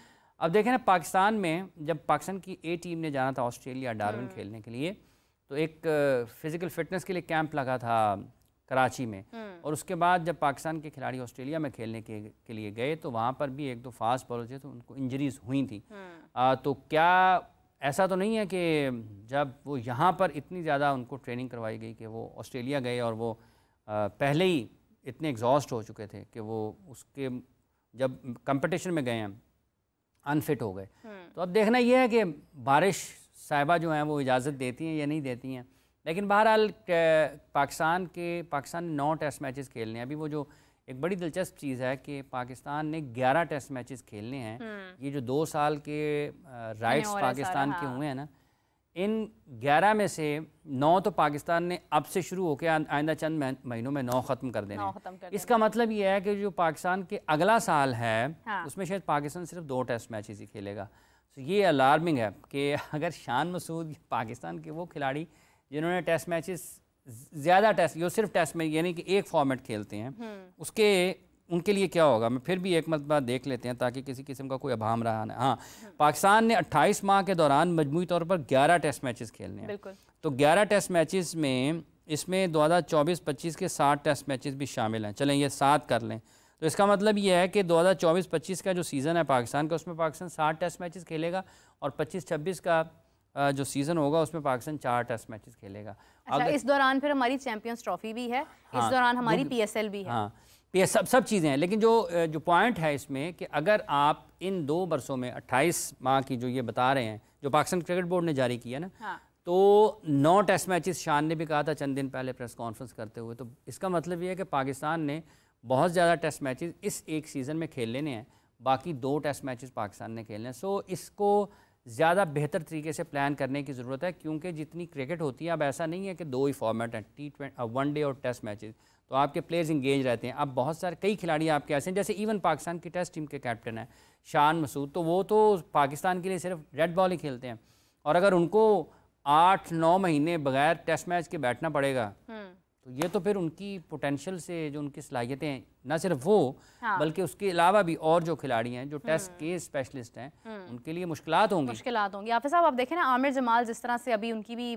Speaker 2: अब देखें ना, पाकिस्तान में जब पाकिस्तान की A टीम ने जाना था ऑस्ट्रेलिया डार्विन खेलने के लिए, तो एक फ़िज़िकल फ़िटनेस के लिए कैंप लगा था कराची में, और उसके बाद जब पाकिस्तान के खिलाड़ी ऑस्ट्रेलिया में खेलने के लिए गए, तो वहाँ पर भी 1-2 फास्ट बॉलर थे, तो उनको इंजरीज़ हुई थी। तो क्या ऐसा तो नहीं है कि जब वो यहाँ पर इतनी ज़्यादा उनको ट्रेनिंग करवाई गई कि वो ऑस्ट्रेलिया गए और वो पहले ही इतने एग्जॉस्ट हो चुके थे कि वो उसके जब कंपटीशन में गए हैं अनफिट हो गए? तो अब देखना ये है कि बारिश साहिबा जो हैं वो इजाज़त देती हैं या नहीं देती हैं। लेकिन बहरहाल पाकिस्तान ने 9 टेस्ट मैचेस खेलने हैं। अभी वो जो एक बड़ी दिलचस्प चीज़ है कि पाकिस्तान ने 11 टेस्ट मैचेस खेलने हैं। ये जो 2 साल के राइट्स पाकिस्तान के हुए हैं ना, इन 11 में से 9 तो पाकिस्तान ने अब से शुरू होकर आइंदा चंद महीनों में 9 ख़त्म कर देने। इसका मतलब ये है कि जो पाकिस्तान के अगला साल है, उसमें शायद पाकिस्तान सिर्फ 2 टेस्ट मैचेस ही खेलेगा। तो ये अलार्मिंग है कि अगर शान मसूद पाकिस्तान के वो खिलाड़ी जिन्होंने टेस्ट मैचेस ज़्यादा टेस्ट, जो सिर्फ टेस्ट में यानी कि एक फॉर्मेट खेलते हैं, उनके लिए क्या होगा। मैं फिर भी एक मरतबा देख लेते हैं ताकि किसी किस्म का कोई अभाम रहा ना। हाँ, पाकिस्तान ने 28 माह के दौरान मजमूई तौर पर 11 टेस्ट मैचेस खेलने हैं। तो 11 टेस्ट मैचेस में इसमें 2024-25 के 60 टेस्ट मैचेस भी शामिल हैं। चलें ये 7 कर लें, तो इसका मतलब ये है कि 2024-25 का जो सीज़न है पाकिस्तान का, उसमें पाकिस्तान 60 टेस्ट मैचेस खेलेगा और 25-26 का जो सीज़न होगा उसमें पाकिस्तान 4 टेस्ट मैचेस खेलेगा।
Speaker 1: अच्छा, इस दौरान फिर हमारी चैंपियंस ट्रॉफी भी है, इस दौरान हमारी PSL भी है।
Speaker 2: हाँ, सब चीज़ें हैं, लेकिन जो पॉइंट है इसमें कि अगर आप इन 2 बरसों में 28 माह की जो ये बता रहे हैं, जो पाकिस्तान क्रिकेट बोर्ड ने जारी किया ना,
Speaker 1: हाँ।
Speaker 2: तो 9 टेस्ट मैचेस शान ने भी कहा था चंद दिन पहले प्रेस कॉन्फ्रेंस करते हुए। तो इसका मतलब ये है कि पाकिस्तान ने बहुत ज़्यादा टेस्ट मैचेस इस एक सीज़न में खेल लेने हैं, बाकी 2 टेस्ट मैचेस पाकिस्तान ने खेलने हैं। सो इसको ज़्यादा बेहतर तरीके से प्लान करने की ज़रूरत है, क्योंकि जितनी क्रिकेट होती है अब ऐसा नहीं है कि 2 ही फॉर्मेट हैं, T20 1 डे और टेस्ट मैचेस, तो आपके प्लेयर्स इंगेज रहते हैं। अब बहुत सारे कई खिलाड़ी आपके ऐसे हैं, जैसे इवन पाकिस्तान की टेस्ट टीम के कैप्टन है शान मसूद, तो वो तो पाकिस्तान के लिए सिर्फ रेड बॉल ही खेलते हैं, और अगर उनको 8-9 महीने बगैर टेस्ट मैच के बैठना पड़ेगा, तो ये तो फिर उनकी पोटेंशियल से जो उनकी सलाहियतें हैं, ना सिर्फ वो बल्कि उसके अलावा भी और जो खिलाड़ी हैं जो टेस्ट के स्पेशलिस्ट हैं, उनके लिए मुश्किलात होंगी।
Speaker 1: हाफिज साहब, आप देखें ना आमिर जमाल जिस तरह से अभी उनकी भी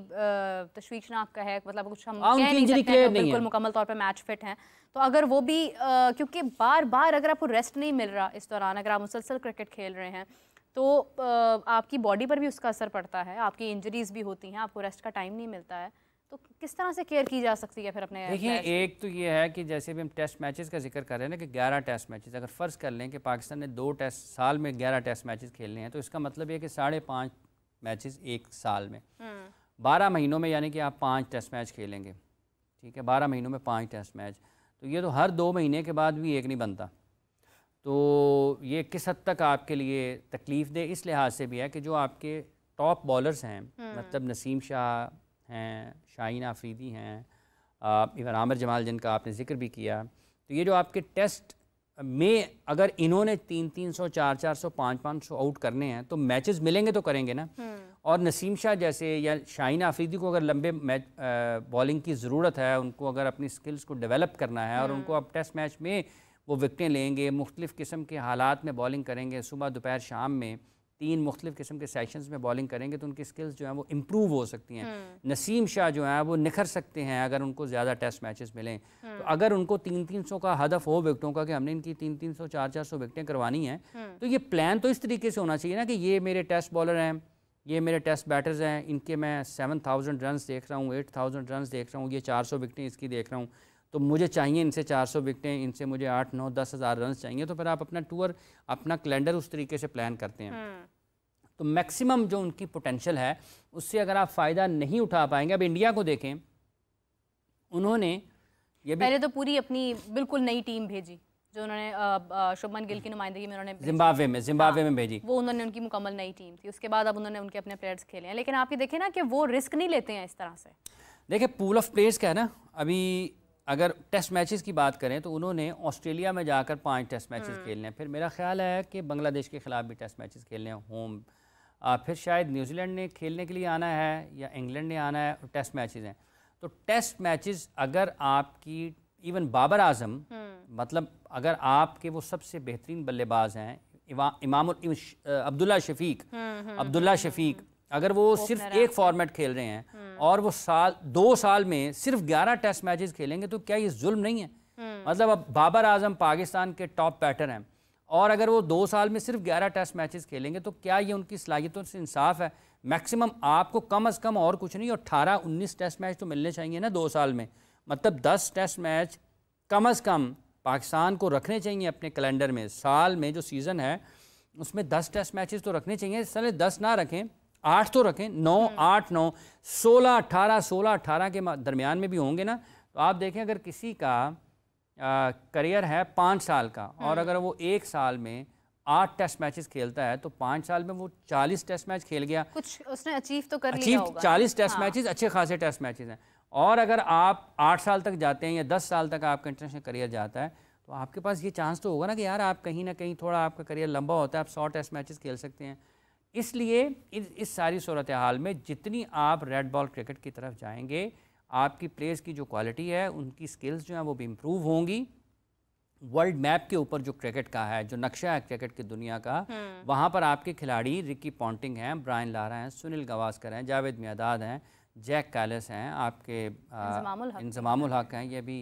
Speaker 1: तशवीशनाक है, मतलब कुछ हम कह नहीं सकते हैं, बिल्कुल मुकम्मल तौर पर मैच फिट हैं, तो अगर वो भी क्योंकि बार बार अगर आपको रेस्ट नहीं मिल रहा इस दौरान, अगर आप मुसलसल क्रिकेट खेल रहे हैं, तो आपकी बॉडी पर भी उसका असर पड़ता है, आपकी इंजरीज भी होती हैं, आपको रेस्ट का टाइम नहीं मिलता है, तो किस तरह से केयर की जा सकती है फिर अपने?
Speaker 2: देखिए, एक तो ये है कि जैसे भी हम टेस्ट मैचेस का जिक्र कर रहे हैं ना कि 11 टेस्ट मैचेस, अगर फ़र्ज़ कर लें कि पाकिस्तान ने 2 टेस्ट साल में 11 टेस्ट मैचेस खेलने हैं, तो इसका मतलब ये कि 5.5 मैचेस एक साल में 12 महीनों में, यानी कि आप 5 टेस्ट मैच खेलेंगे, ठीक है, 12 महीनों में 5 टेस्ट मैच, तो ये तो हर 2 महीने के बाद भी एक नहीं बनता। तो ये किस हद तक आपके लिए तकलीफ़ दे इस लिहाज से भी है कि जो आपके टॉप बॉलर्स हैं, मतलब नसीम शाह हैं, शाहीन आफरीदी हैं, इवन आमिर जमाल जिनका आपने जिक्र भी किया, तो ये जो आपके टेस्ट में अगर इन्होंने 300, 400, 500 आउट करने हैं, तो मैचेस मिलेंगे तो करेंगे ना। और नसीम शाह जैसे या शाहीन आफरीदी को अगर लंबे मैच बॉलिंग की ज़रूरत है, उनको अगर अपनी स्किल्स को डेवलप करना है और उनको अब टेस्ट मैच में वो विकटें लेंगे, मुख्तलिफ़ किस्म के हालात में बॉलिंग करेंगे, सुबह दोपहर शाम में 3 मुख्तलिफ़ किस्म के सेशंस में बॉलिंग करेंगे, तो उनकी स्किल्स जो हैं वो इम्प्रूव हो सकती हैं। नसीम शाह जो हैं वो निखर सकते हैं अगर उनको ज़्यादा टेस्ट मैचेस मिलें। तो अगर उनको 300 का हदफ हो विकटों का कि हमने इनकी 300, 400 विकटें करवानी हैं, तो ये प्लान तो इस तरीके से होना चाहिए ना कि ये मेरे टेस्ट बॉलर हैं, ये मेरे टेस्ट बैटर्स हैं, इनके मैं 7000 रन देख रहा हूँ, 8000 रन देख रहा हूँ, ये 400 विकटें इसकी देख रहा हूँ, तो मुझे चाहिए इनसे 400 विकटें, इनसे मुझे 8, 9, 10 हज़ार रन चाहिए। तो फिर आप अपना टूर, अपना कैलेंडर उस तरीके से प्लान करते हैं, तो मैक्सिमम जो उनकी पोटेंशियल है उससे अगर आप फ़ायदा नहीं उठा पाएंगे। अब इंडिया को देखें, उन्होंने ये भी
Speaker 1: पहले तो पूरी अपनी बिल्कुल नई टीम भेजी, जो उन्होंने शुभमन गिल की नुमाइंदगी में उन्होंने
Speaker 2: जिम्बाब्वे में भेजी,
Speaker 1: वो उन्होंने उनकी मुकम्मल नई टीम थी। उसके बाद अब उन्होंने उनके अपने प्लेयर्स खेले हैं, लेकिन आप ये देखें ना कि वो रिस्क नहीं लेते हैं इस तरह से।
Speaker 2: देखिए, पूल ऑफ प्लेयर्स का है ना, अभी अगर टेस्ट मैचेस की बात करें तो उन्होंने ऑस्ट्रेलिया में जाकर 5 टेस्ट मैचेस खेलने हैं, फिर मेरा ख्याल है कि बांग्लादेश के ख़िलाफ़ भी टेस्ट मैचेस खेलने हैं होम, फिर शायद न्यूजीलैंड ने खेलने के लिए आना है या इंग्लैंड ने आना है, टेस्ट मैचेस हैं। तो टेस्ट मैचेस अगर आपकी इवन बाबर आजम, मतलब अगर आपके वो सबसे बेहतरीन बल्लेबाज हैं अब्दुल्ला शफीक, अगर वो सिर्फ एक फॉर्मेट खेल रहे हैं और वो 2 साल में सिर्फ 11 टेस्ट मैचेस खेलेंगे, तो क्या ये जुल्म नहीं है? मतलब अब बाबर आजम पाकिस्तान के टॉप बैटर हैं और अगर वो 2 साल में सिर्फ 11 टेस्ट मैचेस खेलेंगे, तो क्या ये उनकी सलाहियतों से इंसाफ है? मैक्सिमम आपको कम अज़ कम और कुछ नहीं, 18-19 टेस्ट मैच तो मिलने चाहिए ना 2 साल में, मतलब 10 टेस्ट मैच कम अज़ कम पाकिस्तान को रखने चाहिए अपने कैलेंडर में। साल में जो सीज़न है उसमें 10 टेस्ट मैचेस तो रखने चाहिए, साले 10 ना रखें, 8 तो रखें, 9, 8, 9, 16, 18 के दरमियान में भी होंगे ना। तो आप देखें, अगर किसी का करियर है 5 साल का और अगर वो 1 साल में 8 टेस्ट मैचेस खेलता है, तो 5 साल में वो 40 टेस्ट मैच खेल गया,
Speaker 1: कुछ उसने अचीव तो कर लिया होगा।
Speaker 2: 40 टेस्ट मैचेस अच्छे खासे टेस्ट मैचेस हैं। और अगर आप 8 साल तक जाते हैं या 10 साल तक आपका इंटरनेशनल करियर जाता है, तो आपके पास ये चांस तो होगा ना कि यार आप कहीं ना कहीं थोड़ा आपका करियर लंबा होता है, आप 100 टेस्ट मैचेस खेल सकते हैं। इसलिए इस सारी सूरत हाल में जितनी आप रेड बॉल क्रिकेट की तरफ जाएंगे, आपकी प्लेयर्स की जो क्वालिटी है, उनकी स्किल्स जो हैं वो भी इम्प्रूव होंगी। वर्ल्ड मैप के ऊपर जो क्रिकेट का है, जो नक्शा है क्रिकेट की दुनिया का, वहाँ पर आपके खिलाड़ी रिकी पॉन्टिंग हैं, ब्रायन लारा हैं, सुनील गावस्कर हैं, जावेद मियादाद हैं, जैक कैलिस हैं, आपके इंजमामुल हक हैं, ये भी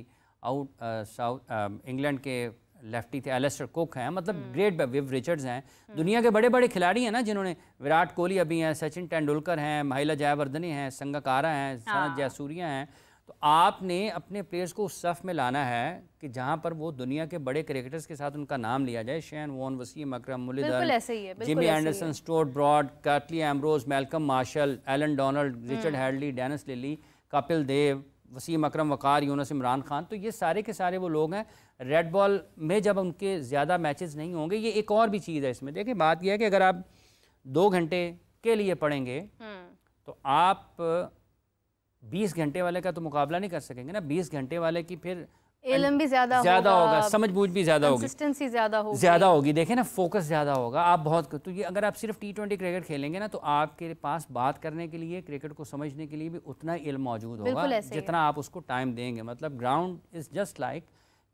Speaker 2: इंग्लैंड के लेफ्टी थे, एलिस्टर कुक हैं, मतलब ग्रेट, विव रिचर्ड्स हैं, दुनिया के बड़े बड़े खिलाड़ी हैं ना, जिन्होंने, विराट कोहली अभी हैं, सचिन तेंदुलकर हैं, महिला जयवर्धने हैं, संगकारा हैं, सनत जयसूर्या हैं। तो आपने अपने प्लेयर्स को उस सफ़ में लाना है कि जहां पर वो दुनिया के बड़े क्रिकेटर्स के साथ उनका नाम लिया जाए, Shane Warne, Wasim Akram, Muralidharan, Jimmy Anderson, Stuart Broad, Curtly Ambrose, Malcolm Marshall, Allan Donald, Richard Hadlee, Dennis Lillee, Kapil Dev, Wasim Akram, Waqar Younis, Imran Khan. तो ये सारे के सारे वो लोग हैं। रेड बॉल में जब उनके ज़्यादा मैचेस नहीं होंगे, ये एक और भी चीज़ है इसमें। देखिए बात यह है कि अगर आप 2 घंटे के लिए पढ़ेंगे तो आप 20 घंटे वाले का तो मुकाबला नहीं कर सकेंगे ना। 20 घंटे वाले की फिर
Speaker 1: इल्म भी ज़्यादा
Speaker 2: होगा, समझ बूझ भी ज़्यादा होगी,
Speaker 1: कंसिस्टेंसी ज़्यादा होगी।
Speaker 2: देखें ना, फोकस ज़्यादा होगा। आप बहुत, तो ये अगर आप सिर्फ T20 क्रिकेट खेलेंगे ना, तो आपके पास बात करने के लिए, क्रिकेट को समझने के लिए भी उतना ही इल्म मौजूद होगा जितना आप उसको टाइम देंगे। मतलब ग्राउंड इज़ जस्ट लाइक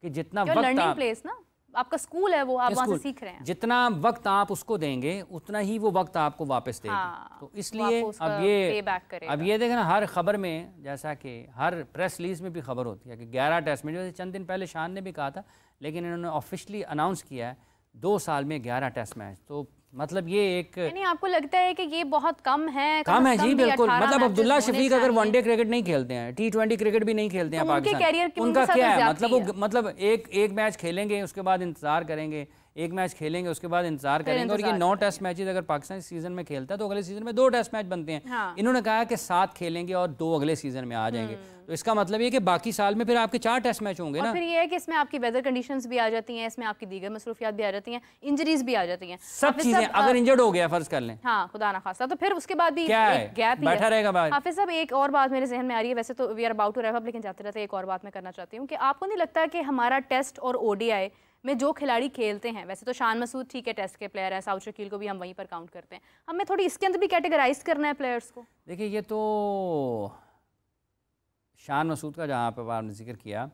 Speaker 2: कि जितना वक्त
Speaker 1: लर्निंग प्लेस ना, आपका स्कूल है वो, आप वहाँ से सीख रहे हैं।
Speaker 2: जितना वक्त आप उसको देंगे उतना ही वो वक्त आपको वापस देगी। तो इसलिए अब ये देखें ना, हर खबर में, जैसा कि हर प्रेस रिलीज में भी खबर होती है कि 11 टेस्ट मैच, जैसे चंद दिन पहले शान ने भी कहा था, लेकिन इन्होंने ऑफिशियली अनाउंस किया है 2 साल में 11 टेस्ट मैच। तो मतलब ये एक,
Speaker 1: नहीं आपको लगता है कि ये बहुत कम है?
Speaker 2: कम है जी, बिल्कुल। मतलब अब्दुल्ला शफीक अगर वनडे क्रिकेट नहीं खेलते हैं, T20 क्रिकेट भी नहीं खेलते हैं पाकिस्तान, उनका क्या है? मतलब एक मैच खेलेंगे, उसके बाद इंतजार करेंगे, एक मैच खेलेंगे, उसके बाद इंतजार करेंगे। और ये 9 टेस्ट मैचेस अगर पाकिस्तान सीजन में खेलता है तो अगले सीजन में 2 टेस्ट मैच बनते हैं। इन्होंने कहा कि 7 खेलेंगे और 2 अगले सीजन में आ जाएंगे। तो इसका मतलब ये कि बाकी साल में फिर आपके 4 टेस्ट मैच होंगे ना।
Speaker 1: फिर ये है कि इसमें आपकी वेदर कंडीशंस भी आ जाती हैं, इसमें आपकी दीगर मसरूफियात भी आ जाती हैं, इंजरीज भी आ जाती हैं,
Speaker 2: सब चीजें। अगर इंजर्ड हो गया फर्ज कर लें,
Speaker 1: हाँ खुदा ना खासा, तो फिर उसके बाद भी
Speaker 2: एक गैप बैठा रहेगा बाहर।
Speaker 1: हाफिज साहब, एक और बात मेरे जहन में आ रही है, वैसे तो we are about to wrap up, लेकिन जाते रहते एक और बात मैं करना चाहती हूँ कि आपको नहीं लगता कि हमारा टेस्ट और ODI में जो खिलाड़ी खेलते हैं, वैसे तो शान मसूद ठीक है टेस्ट के प्लेयर है, साउथ शकील को भी हम वहीं पर काउंट करते हैं, हमें थोड़ी इसके अंदर भी कैटेगराइज करना है प्लेयर्स को?
Speaker 2: देखिए ये तो शान मसूद का जहाँ पर आपने जिक्र किया,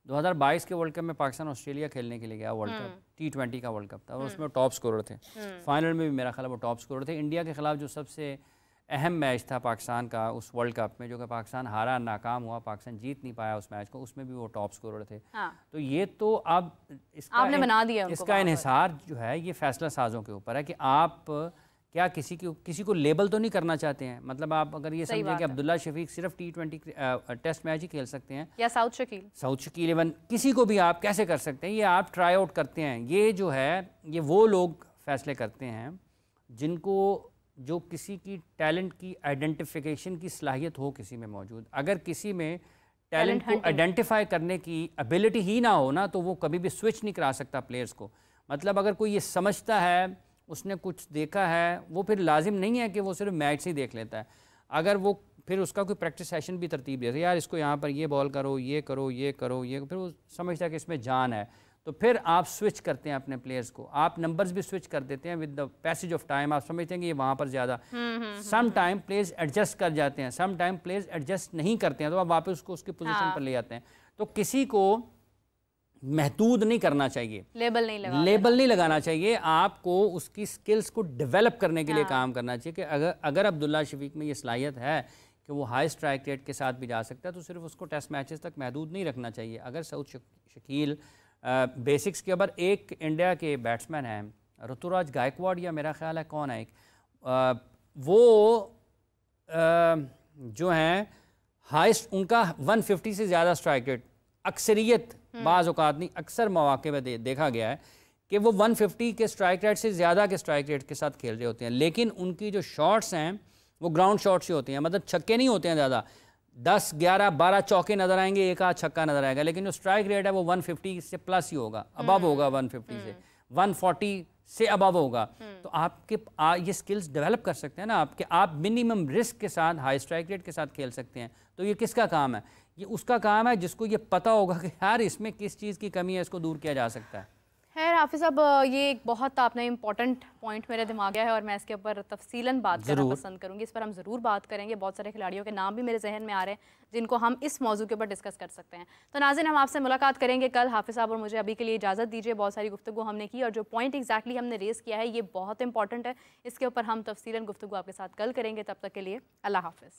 Speaker 2: 2022 के वर्ल्ड कप में पाकिस्तान ऑस्ट्रेलिया खेलने के लिए गया, वर्ल्ड कप T20 का वर्ल्ड कप था, और उसमें टॉप स्कोरर थे। फाइनल में भी मेरा ख्याल वो टॉप स्कोरर थे। इंडिया के खिलाफ जो सबसे अहम मैच था पाकिस्तान का उस वर्ल्ड कप में, जो कि पाकिस्तान हारा, नाकाम हुआ, पाकिस्तान जीत नहीं पाया उस मैच को, उसमें भी वो टॉप स्कोरर थे। तो ये तो अब
Speaker 1: आपने बना दिया,
Speaker 2: इसका इन्हिसार जो है ये फैसला साजों के ऊपर है कि आप क्या किसी को लेबल तो नहीं करना चाहते हैं। मतलब आप अगर ये समझें कि अब्दुल्ला शफीक सिर्फ T20 टेस्ट मैच ही खेल सकते हैं, या साउथ शकील इवन किसी को भी आप कैसे कर सकते हैं, ये आप ट्राई आउट करते हैं। ये जो है ये वो लोग फैसले करते हैं जिनको, जो किसी की टैलेंट की आइडेंटिफिकेशन की सलाहियत हो किसी में मौजूद। अगर किसी में टैलेंट को आइडेंटिफाई करने की एबिलिटी ही ना हो ना, तो वो कभी भी स्विच नहीं करा सकता प्लेयर्स को। मतलब अगर कोई ये समझता है, उसने कुछ देखा है, वो फिर लाजिम नहीं है कि वो सिर्फ मैच ही देख लेता है। अगर वो फिर उसका कोई प्रैक्टिस सेशन भी तरतीब देता है, यार इसको यहाँ पर ये बॉल करो, ये करो, ये करो, ये, फिर वो समझता है कि इसमें जान है, तो फिर आप स्विच करते हैं अपने प्लेयर्स को, आप नंबर्स भी स्विच कर देते हैं with the passage of time. आप समझते हैं कि ये वहाँ पर ज़्यादा, सम टाइम प्लेयर्स एडजस्ट कर जाते हैं, सम टाइम प्लेयर्स एडजस्ट नहीं करते हैं, तो आप वापस उसको उसकी पोजीशन पर ले जाते हैं। तो किसी को महदूद नहीं करना चाहिए, लेबल नहीं लगाना चाहिए। आपको उसकी स्किल्स को डेवलप करने के लिए काम करना चाहिए कि अगर अब्दुल्ला शफीक में ये सलाहियत है कि वो हाई स्ट्राइक रेट के साथ भी जा सकता है, तो सिर्फ उसको टेस्ट मैचेस तक महदूद नहीं रखना चाहिए। अगर साउथ शकील बेसिक्स के ऊपर, एक इंडिया के बैट्समैन हैं ऋतुराज गायकवाड़, या मेरा ख्याल है कौन है एक, वो जो हैं हाइस्ट, उनका 150 से ज़्यादा स्ट्राइक रेट, अक्सरियत बाज़ औक़ात नहीं, अक्सर मौक़े में देखा गया है कि वो 150 के स्ट्राइक रेट से ज़्यादा के स्ट्राइक रेट के साथ खेल रहे होते हैं, लेकिन उनकी जो शॉट्स हैं वो ग्राउंड शॉट्स ही होती हैं। मतलब छक्के नहीं होते हैं ज़्यादा, 10, 11, 12 चौके नज़र आएंगे, एक आध छक्का नज़र आएगा, लेकिन जो स्ट्राइक रेट है वो 150 से प्लस ही होगा, अबव होगा, 150 से 140 से अबव होगा। तो आपके ये स्किल्स डेवलप कर सकते हैं ना आपके, आप मिनिमम रिस्क के साथ हाई स्ट्राइक रेट के साथ खेल सकते हैं। तो ये किसका काम है? ये उसका काम है जिसको ये पता होगा कि यार इसमें किस चीज़ की कमी है, इसको दूर किया जा सकता है।
Speaker 1: खैर हाफिज़ साहब, ये एक बहुत आपने इंपॉर्टेंट पॉइंट मेरे दिमाग में है और मैं इसके ऊपर तफसीलन बात करना पसंद करूँगी। इस पर हम ज़रूर बात करेंगे। बहुत सारे खिलाड़ियों के नाम भी मेरे जहन में आ रहे हैं जिनको हम इस मौजू के ऊपर डिस्कस कर सकते हैं। तो नाज़रीन, हम आपसे मुलाकात करेंगे कल। हाफिज़ साहब और मुझे अभी के लिए इजाज़त दीजिए। बहुत सारी गुफ्तगू हमने की और जो पॉइंट एक्जैक्टली हमने रेज़ किया है ये बहुत इंपॉर्टेंट है, इसके ऊपर हम तफसीलन गुफ्तगू आपके साथ कल करेंगे। तब तक के लिए अल्लाह हाफिज़।